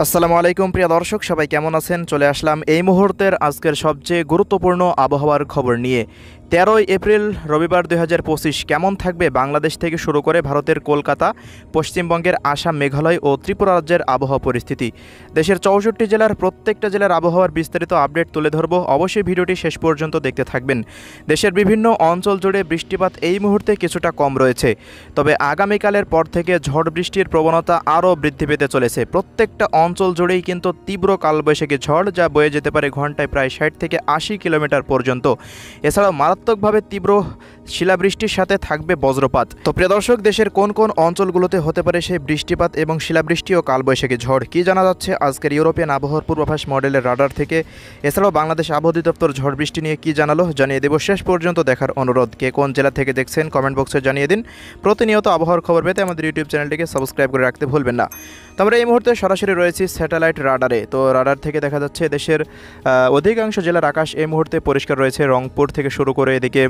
আসসালামু আলাইকুম প্রিয় দর্শক, সবাই কেমন আছেন? চলে আসলাম এই মুহূর্তের আজকের সবচেয়ে গুরুত্বপূর্ণ আবহাওয়ার খবর নিয়ে। 13ই এপ্রিল রবিবার 2025 কেমন থাকবে বাংলাদেশ থেকে শুরু করে ভারতের কলকাতা, পশ্চিমবঙ্গের আসাম, মেঘালয় ও ত্রিপুরা রাজ্যের আবহাওয়া পরিস্থিতি। দেশের 64 জেলার প্রত্যেকটা জেলার আবহাওয়ার বিস্তারিত আপডেট তুলে ধরবো, অবশ্যই ভিডিওটি শেষ পর্যন্ত দেখতে থাকবেন। দেশের বিভিন্ন অঞ্চল জুড়ে বৃষ্টিপাত এই মুহূর্তে কিছুটা কম রয়েছে, তবে আগামীকালের পর থেকে ঝড় বৃষ্টির প্রবণতা আরও বৃদ্ধি পেতে চলেছে। প্রত্যেকটা অঞ্চল জুড়েই কিন্তু তীব্র কালবৈশাখী ঝড়, যা বয়ে যেতে পারে ঘন্টায় প্রায় 60 থেকে 80 কিলোমিটার পর্যন্ত। এছাড়াও মারাত্মকভাবে তীব্র শিলাবৃষ্টির সাথে থাকবে বজ্রপাত। তো প্রিয় দর্শক, দেশের কোন কোন অঞ্চলগুলোতে হতে পারে সেই বৃষ্টিপাত এবং শিলাবৃষ্টি ও কালবৈশাখী ঝড়, কি জানা যাচ্ছে আজকের ইউরোপিয়ান আবহাওয়ার পূর্বাভাস মডেলের রাডার থেকে। এছাড়াও বাংলাদেশ আবহাওয়া অধিদপ্তর ঝড় বৃষ্টি নিয়ে কি জানালো জানিয়ে দেব। শেষ পর্যন্ত দেখার অনুরোধ। কে কোন জেলা থেকে দেখছেন কমেন্ট বক্সে জানিয়ে দিন। প্রতিনিয়ত আবহাওয়ার খবর পেতে আমাদের ইউটিউব চ্যানেলটিকে সাবস্ক্রাইব করে রাখতে ভুলবেন না। তো আমরা এই মুহূর্তে সরাসরি রয়েছি স্যাটেলাইট রাডারে। তো রাডার থেকে দেখা যাচ্ছে দেশের অধিকাংশ জেলার আকাশ এই মুহূর্তে পরিষ্কার রয়েছে। রংপুর থেকে শুরু করে এদিকে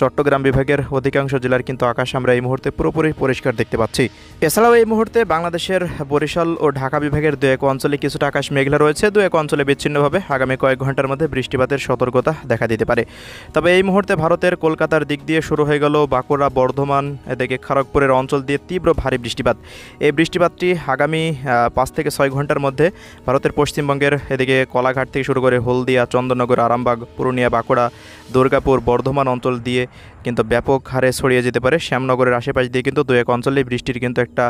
চট্টগ্রাম বিভাগের অধিকাংশ জেলার কিন্তু আকাশ আমরা এই মুহূর্তে পুরোপুরি পরিষ্কার দেখতে পাচ্ছি। এছাড়াও এই মুহূর্তে বাংলাদেশের বরিশাল ও ঢাকা বিভাগের দু এক অঞ্চলে কিছুটা আকাশ মেঘলা রয়েছে। দু এক অঞ্চলে বিচ্ছিন্নভাবে আগামী কয়েক ঘন্টার মধ্যে বৃষ্টিপাতের সতর্কতা দেখা দিতে পারে। তবে এই মুহূর্তে ভারতের কলকাতার দিক দিয়ে শুরু হয়ে গেল বাঁকুড়া, বর্ধমান, এদিকে খড়গপুরের অঞ্চল দিয়ে তীব্র ভারী বৃষ্টিপাত। এই বৃষ্টিপাতটি আগামী 5 থেকে 6 ঘন্টার মধ্যে ভারতের পশ্চিমবঙ্গের এদিকে কলাঘাট থেকে শুরু করে হলদিয়া, চন্দননগর, আরামবাগ, পুরুলিয়া, বাঁকুড়া, দুর্গাপুর, বর্ধমান অঞ্চল দিয়ে কিন্তু ব্যাপক হারে ছড়িয়ে যেতে পারে। শ্যামনগরের আশেপাশ দিয়ে কিন্তু দু এক অঞ্চলে বৃষ্টির কিন্তু একটা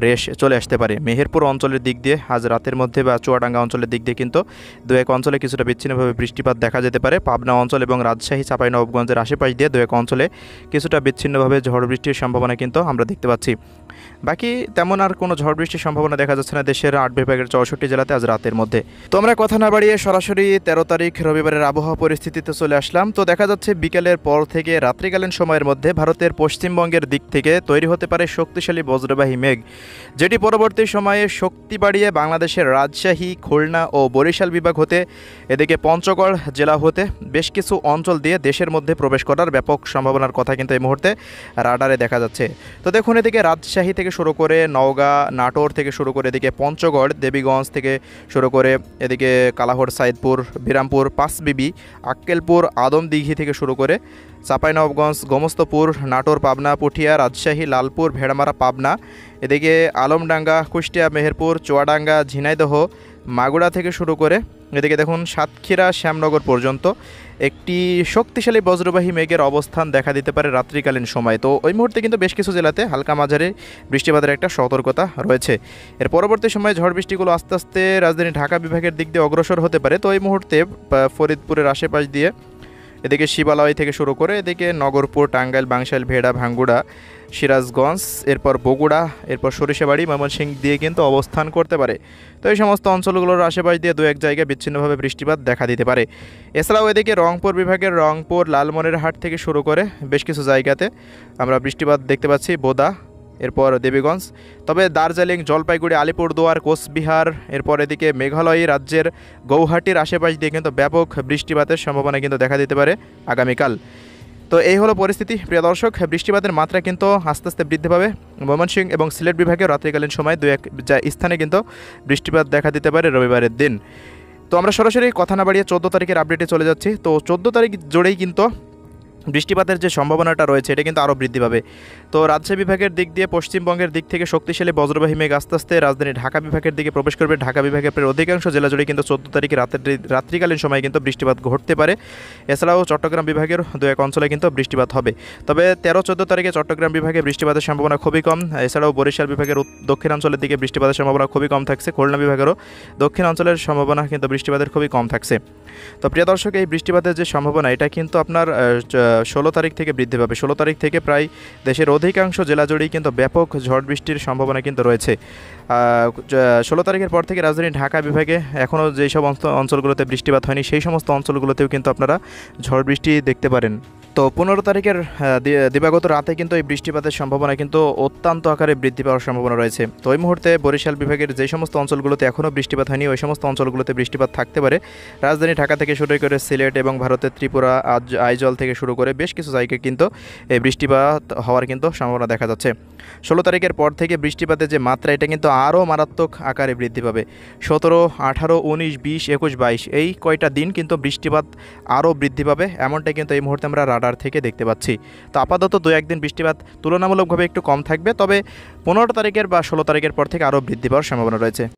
রেশ চলে আসতে পারে। মেহেরপুর অঞ্চলের দিক দিয়ে আজ রাতের মধ্যে বা চুয়াডাঙ্গা অঞ্চলের দিক দিয়ে কিন্তু দু এক অঞ্চলে কিছুটা বিচ্ছিন্নভাবে বৃষ্টিপাত দেখা যেতে পারে। পাবনা অঞ্চল এবং রাজশাহী, চাঁপাইনবাবগঞ্জের আশেপাশ দিয়ে দু এক অঞ্চলে কিছুটা বিচ্ছিন্নভাবে ঝড় বৃষ্টির সম্ভাবনা কিন্তু আমরা দেখতে পাচ্ছি। বাকি তেমন আর কোনো ঝড় বৃষ্টির সম্ভাবনা দেখা যাচ্ছে না দেশের 8 বিভাগের 64 জেলাতে আজ রাতের মধ্যে। তো আমরা কথা না বাড়িয়ে সরাসরি 13 তারিখ রবিবারের আবহাওয়া পরিস্থিতিতে চলে আসলাম। তো দেখা যাচ্ছে বিকেলের পর থেকে রাত্রিকালীন সময়ের মধ্যে ভারতের পশ্চিমবঙ্গের দিক থেকে তৈরি হতে পারে শক্তিশালী বজ্রবাহী মেঘ, যেটি পরবর্তী সময়ে শক্তি বাড়িয়ে বাংলাদেশের রাজশাহী, খুলনা ও বরিশাল বিভাগ হতে এদিকে পঞ্চগড় জেলা হতে বেশ কিছু অঞ্চল দিয়ে দেশের মধ্যে প্রবেশ করার ব্যাপক সম্ভাবনার কথা কিন্তু এই মুহূর্তে রাডারে দেখা যাচ্ছে। তো দেখুন, এদিকে রাজশাহী থেকে শুরু করে নওগাঁ, নাটোর থেকে শুরু করে এদিকে পঞ্চগড়, দেবীগঞ্জ থেকে শুরু করে এদিকে কালাহর, সাইদপুর, বিরামপুর, পাঁচবিবি, আক্কেলপুর, আদমদিঘি থেকে শুরু করে চাঁপাইনবাবগঞ্জ, গোমস্তপুর, নাটোর, পাবনা, পুঠিয়া, রাজশাহী, লালপুর, ভেড়ামারা, পাবনা, এদিকে আলমডাঙ্গা, কুষ্টিয়া, মেহেরপুর, চুয়াডাঙ্গা, ঝিনাইদহ, মাগুরা থেকে শুরু করে এদিকে দেখুন সাতক্ষীরা, শ্যামনগর পর্যন্ত একটি শক্তিশালী বজ্রবাহী মেঘের অবস্থান দেখা দিতে পারে রাত্রিকালীন সময়। তো ওই মুহূর্তে কিন্তু বেশ কিছু জেলাতে হালকা মাঝারি বৃষ্টিপাতের একটা সতর্কতা রয়েছে। এর পরবর্তী সময়ে ঝড় বৃষ্টিগুলো আস্তে আস্তে রাজধানী ঢাকা বিভাগের দিক দিয়ে অগ্রসর হতে পারে। তো এই মুহূর্তে ফরিদপুরের আশেপাশ দিয়ে এদিকে শিবালয় থেকে শুরু করে এদিকে নগরপুর, টাঙ্গাইল, বাংশাইল, ভেড়া, ভাঙ্গুড়া, সিরাজগঞ্জ, এরপর বগুড়া, এরপর সরিষাবাড়ি, ময়মনসিংহ দিয়ে কিন্তু অবস্থান করতে পারে। তো এই সমস্ত অঞ্চলগুলোর আশেপাশ দিয়ে দু এক জায়গায় বিচ্ছিন্নভাবে বৃষ্টিপাত দেখা দিতে পারে। এছাড়াও এদিকে রংপুর বিভাগের রংপুর, লালমনিরহাট থেকে শুরু করে বেশ কিছু জায়গাতে আমরা বৃষ্টিপাত দেখতে পাচ্ছি, বোদা, এরপর দেবীগঞ্জ। তবে দার্জিলিং, জলপাইগুড়ি, আলিপুরদুয়ার, কোচবিহার, এরপর এদিকে মেঘালয় রাজ্যের গৌহাটির আশেপাশ দিয়ে কিন্তু ব্যাপক বৃষ্টিপাতের সম্ভাবনা কিন্তু দেখা দিতে পারে আগামীকাল। তো এই হলো পরিস্থিতি প্রিয় দর্শক। বৃষ্টিপাতের মাত্রা কিন্তু আস্তে আস্তে বৃদ্ধি পাবে। ময়মনসিংহ এবং সিলেট বিভাগের রাত্রিকালীন সময় দু এক স্থানে কিন্তু বৃষ্টিপাত দেখা দিতে পারে রবিবারের দিন। তো আমরা সরাসরি কথা না বাড়িয়ে 14 তারিখের আপডেটে চলে যাচ্ছি। তো 14 তারিখ জুড়েই কিন্তু বৃষ্টিপাতের যে সম্ভাবনাটা রয়েছে এটা কিন্তু আরও বৃদ্ধি পাবে। তো রাজশাহী বিভাগের দিক দিয়ে পশ্চিমবঙ্গের দিক থেকে শক্তিশালী বজ্রবাহী মেঘ আস্তে আস্তে রাজধানী ঢাকা বিভাগের দিকে প্রবেশ করবে। ঢাকা বিভাগের প্রায় অধিকাংশ জেলা জুড়ে কিন্তু 14 তারিখে রাত্রিকালীন সময়ে কিন্তু বৃষ্টিপাত ঘটতে পারে। এছাড়াও চট্টগ্রাম বিভাগের দু এক অঞ্চলে কিন্তু বৃষ্টিপাত হবে। তবে 13-14 তারিখে চট্টগ্রাম বিভাগে বৃষ্টিপাতের সম্ভাবনা খুবই কম। এছাড়াও বরিশাল বিভাগের দক্ষিণাঞ্চলের দিকে বৃষ্টিপাতের সম্ভাবনা খুবই কম থাকছে। খুলনা বিভাগেরও দক্ষিণাঞ্চলের সম্ভাবনা কিন্তু বৃষ্টিপাতের খুবই কম থাকছে। তো প্রিয় দর্শক, এই বৃষ্টিপাতের যে সম্ভাবনা এটা কিন্তু আপনার 16 তারিখ থেকে বৃদ্ধি পাবে। 16 তারিখ থেকে প্রায় দেশের অধিকাংশ জেলা জুড়েই কিন্তু ব্যাপক ঝড় বৃষ্টির সম্ভাবনা কিন্তু রয়েছে। 16 তারিখের পর থেকে রাজধানী ঢাকা বিভাগে এখনও যেসব অঞ্চলগুলোতে বৃষ্টিপাত হয়নি সেই সমস্ত অঞ্চলগুলোতেও কিন্তু আপনারা ঝড় বৃষ্টি দেখতে পারেন। তো 15 তারিখের দিবাগত রাতে কিন্তু এই বৃষ্টিপাতের সম্ভাবনা কিন্তু অত্যন্ত আকারে বৃদ্ধি পাওয়ার সম্ভাবনা রয়েছে। তো এই মুহূর্তে বরিশাল বিভাগের যে সমস্ত অঞ্চলগুলোতে এখনও বৃষ্টিপাত হয়নি ওই সমস্ত অঞ্চলগুলোতে বৃষ্টিপাত থাকতে পারে। রাজধানী ঢাকা থেকে শুরু করে সিলেট এবং ভারতের ত্রিপুরা আইজল থেকে শুরু করে বেশ কিছু জায়গায় কিন্তু এই বৃষ্টিপাত হওয়ার কিন্তু সম্ভাবনা দেখা যাচ্ছে। 16 তারিখের পর থেকে বৃষ্টিপাতের যে মাত্রা এটা কিন্তু আরও মারাত্মক আকারে বৃদ্ধি পাবে। 17, 18, 19, 20, 21, 22 এই কয়টা দিন কিন্তু বৃষ্টিপাত আরও বৃদ্ধি পাবে, এমনটাই কিন্তু এই মুহূর্তে আমরা রাডার থেকে দেখতে পাচ্ছি। তো আপাতত 2-1 দিন বৃষ্টিপাত তুলনামূলকভাবে একটু কম থাকবে, তবে 15 তারিখের বা 16 তারিখের পর থেকে আরও বৃদ্ধি পাওয়ার সম্ভাবনা রয়েছে।